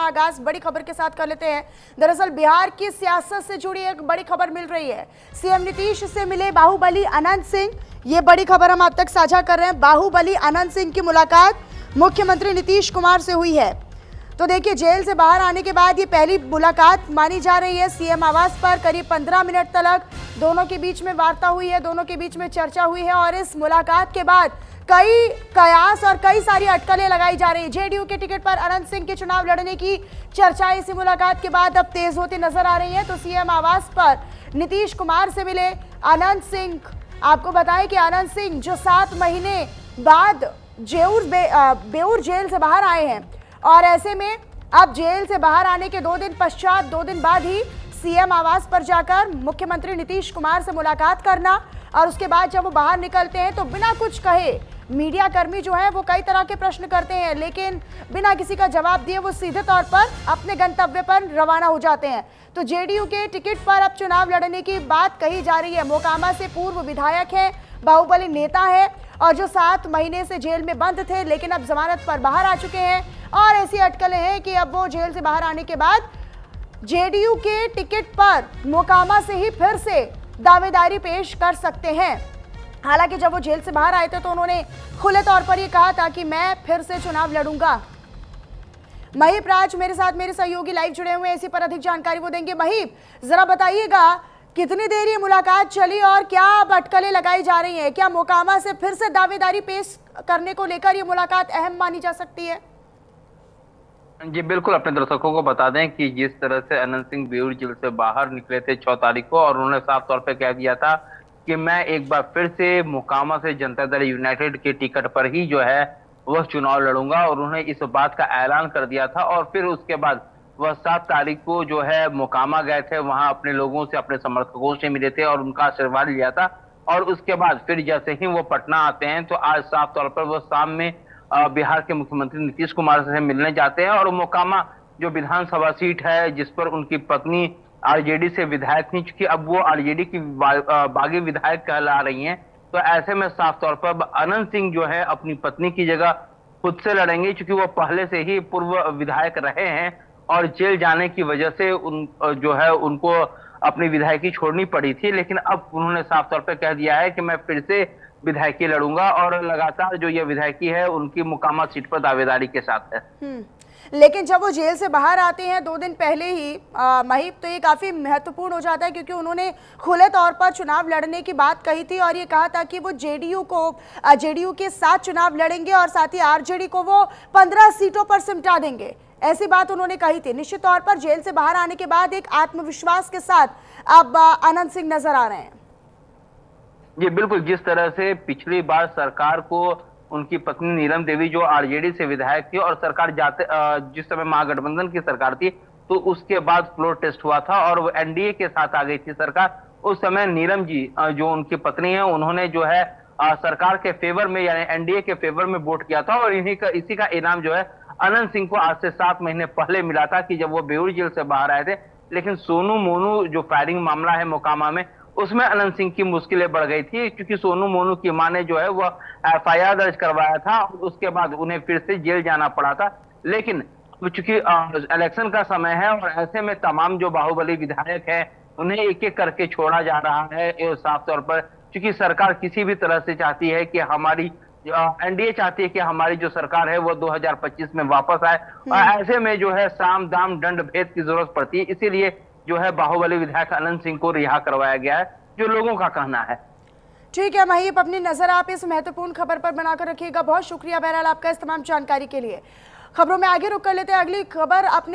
आगाज बड़ी खबर के साथ कर लेते हैं। दरअसल बिहार की सियासत से जुड़ी एक बड़ी खबर मिल रही है। सीएम नीतीश से मिले बाहुबली अनंत सिंह, ये बड़ी खबर हम आप तक साझा कर रहे हैं। बाहुबली अनंत सिंह की मुलाकात मुख्यमंत्री नीतीश कुमार से हुई है। तो देखिए, जेल से बाहर आने के बाद ये पहली मुलाकात मानी जा रही है। सीएम आवास पर करीब 15 मिनट तक दोनों के बीच में वार्ता हुई है, दोनों के बीच में चर्चा हुई है और इस मुलाकात के बाद कई कयास और कई सारी अटकलें लगाई जा रही है। जेडीयू के टिकट पर अनंत सिंह के चुनाव लड़ने की चर्चा इसी मुलाकात के बाद अब तेज होती नजर आ रही है। तो सीएम आवास पर नीतीश कुमार से मिले अनंत सिंह। आपको बताएं कि अनंत सिंह जो 7 महीने बाद बेऊर जेल से बाहर आए हैं और ऐसे में अब जेल से बाहर आने के 2 दिन पश्चात 2 दिन बाद ही सीएम आवास पर जाकर मुख्यमंत्री नीतीश कुमार से मुलाकात करना और उसके बाद जब वो बाहर निकलते हैं तो बिना कुछ कहे मीडिया कर्मी जो है वो कई तरह के प्रश्न करते हैं, लेकिन बिना किसी का जवाब दिए वो सीधे तौर पर अपने गंतव्य पर रवाना हो जाते हैं। तो जेडीयू के टिकट पर अब चुनाव लड़ने की बात कही जा रही है। मोकामा से पूर्व विधायक है, बाहुबली नेता है और जो 7 महीने से जेल में बंद थे लेकिन अब जमानत पर बाहर आ चुके हैं और ऐसी अटकलें हैं कि अब वो जेल से बाहर आने के बाद जेडीयू के टिकट पर मोकामा से ही फिर से दावेदारी पेश कर सकते हैं। हालांकि जब वो जेल से बाहर आए थे तो उन्होंने खुले तौर पर ये कहा था कि मैं फिर से चुनाव लड़ूंगा। महीप राज मेरे साथ मेरे सहयोगी लाइव जुड़े हुए हैं, इसी पर अधिक जानकारी वो देंगे। महीप, जरा बताइएगा कितनी देर ये मुलाकात चली और क्या अब अटकलें लगाई जा रही हैं? क्या मोकामा से फिर से दावेदारी पेश करने को लेकर ये मुलाकात अहम मानी जा सकती है? जी बिल्कुल, अपने दर्शकों को बता दें कि जिस तरह से अनंत सिंह बेऊर जेल से बाहर निकले थे 6 तारीख को और उन्होंने साफ तौर पर कह दिया था कि मैं एक बार फिर से मोकामा से जनता दल यूनाइटेड के टिकट पर ही जो है वह चुनाव लड़ूंगा और उन्होंने इस बात का ऐलान कर दिया था। और फिर उसके बाद वह 7 तारीख को जो है मोकामा गए थे, वहां अपने लोगों से, अपने समर्थकों से मिले थे और उनका आशीर्वाद लिया था। और उसके बाद फिर जैसे ही वो पटना आते हैं तो आज साफ तौर पर वो शाम में बिहार के मुख्यमंत्री नीतीश कुमार से मिलने जाते हैं। और मोकामा जो विधानसभा सीट है जिस पर उनकी पत्नी आरजेडी से विधायक थी, चूंकि अब वो आरजेडी की बागी विधायक कहला रही हैं, तो ऐसे में साफ तौर पर अनंत सिंह जो है अपनी पत्नी की जगह खुद से लड़ेंगे, क्योंकि वो पहले से ही पूर्व विधायक रहे हैं और जेल जाने की वजह से उनको अपनी विधायकी छोड़नी पड़ी थी। लेकिन अब उन्होंने साफ तौर पर कह दिया है कि मैं फिर से विधायकी लड़ूंगा और लगातार जो ये विधायकी है उनकी मोकामा सीट पर दावेदारी के साथ है। लेकिन जब वो जेल से बाहर आते हैं 2 दिन पहले ही महीप, तो ये काफी महत्वपूर्ण हो जाता है क्योंकि उन्होंने खुले तौर पर चुनाव लड़ने की बात कही थी और ये कहा था कि वो जेडीयू के साथ चुनाव लड़ेंगे और साथ ही आरजेडी को वो 15 सीटों पर सिमटा देंगे, ऐसी बात उन्होंने कही थी। निश्चित तौर पर जेल से बाहर आने के बाद एक आत्मविश्वास के साथ अब अनंत सिंह नजर आ रहे हैं। जी बिल्कुल, जिस तरह से पिछली बार सरकार को उनकी पत्नी नीलम देवी जो आरजेडी से विधायक थी और सरकार जिस समय महागठबंधन की सरकार थी तो उसके बाद फ्लोर टेस्ट हुआ था और वो एनडीए के साथ आ गई थी सरकार। उस समय नीलम जी जो उनकी पत्नी है उन्होंने जो है सरकार के फेवर में यानी एनडीए के फेवर में वोट किया था और इसी का इनाम जो है अनंत सिंह को आज से 7 महीने पहले मिला था कि जब वो बेऊर जेल से बाहर आए थे। लेकिन सोनू मोनू जो फायरिंग मामला है मोकामा में, उसमें अनंत सिंह की मुश्किलें बढ़ गई थी क्योंकि सोनू मोनू की मां ने जो है वो एफआईआर दर्ज करवाया था और उसके बाद उन्हें फिर से जेल जाना पड़ा था। लेकिन चूंकि इलेक्शन का समय है और ऐसे में तमाम जो बाहुबली विधायक है उन्हें एक एक करके छोड़ा जा रहा है। साफ तौर पर क्योंकि सरकार किसी भी तरह से चाहती है कि हमारी एनडीए चाहती है कि हमारी जो सरकार है वो 2025 में वापस आए और ऐसे में जो है साम दाम दंड भेद की जरूरत पड़ती है। इसीलिए जो है बाहुबली विधायक अनंत सिंह को रिहा करवाया गया है, जो लोगों का कहना है। ठीक है महीप, अपनी नजर आप इस महत्वपूर्ण खबर पर बनाकर रखिएगा। बहुत शुक्रिया बहरहाल आपका इस तमाम जानकारी के लिए। खबरों में आगे रुक कर लेते हैं अगली खबर। अपने